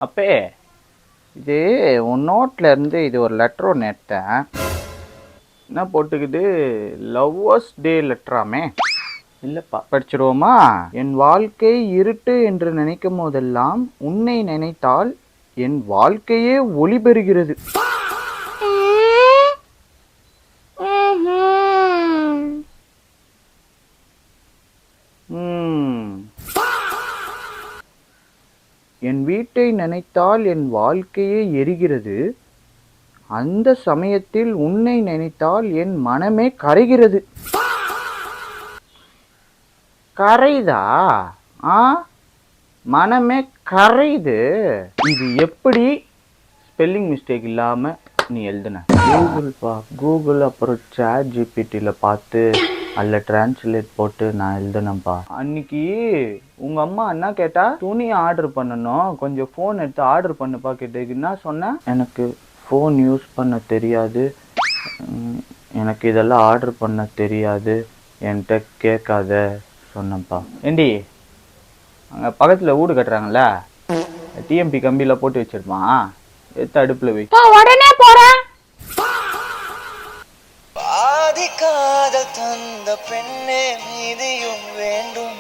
அப்பே இது உன் நோட்ல இருந்து இது ஒரு லெட்டர் ஒன்று எடுத்தேன். என்ன போட்டுக்குது? Lovers day லெட்டராமே. இல்லப்பா, படிச்சிருவோமா? என் வாழ்க்கை இருட்டு என்று நினைக்கும் போதெல்லாம் உன்னை நினைத்தால் என் வாழ்க்கையே ஒளி பெறுகிறது. என் வீட்டை நினைத்தால் என் வாழ்க்கையே எரிகிறது. அந்த சமயத்தில் உன்னை நினைத்தால் என் மனமே கரைகிறது. கரைதா? மனமே கரையுது. இது எப்படி ஸ்பெல்லிங் மிஸ்டேக் இல்லாம நீ எழுதுன? கூகுள் அப்புறம் சாட் ஜிபிடில பார்த்து அதில் டிரான்ஸ்லேட் போட்டு நான் எழுதுனேன்ப்பா. அன்னைக்கு உங்க அம்மா என்ன கேட்டா? துணி ஆர்டர் பண்ணணும், கொஞ்சம் ஃபோன் எடுத்து ஆர்டர் பண்ணுப்பா கேட்டதுக்கு என்ன சொன்னேன்? எனக்கு ஃபோன் யூஸ் பண்ண தெரியாது, எனக்கு இதெல்லாம் ஆர்டர் பண்ண தெரியாது, என்கிட்ட கேட்காத சொன்னப்பா. ஏண்டி, அங்கே பக்கத்தில் வீடு கட்டுறாங்கல்ல, டிஎம்பி கம்பியில் போட்டு வச்சிருப்பான், எடுத்து அடுப்பில் வை. உடனே போகிறேன். காதல் தந்த பெண்ணே மீதியும் வேண்டும்.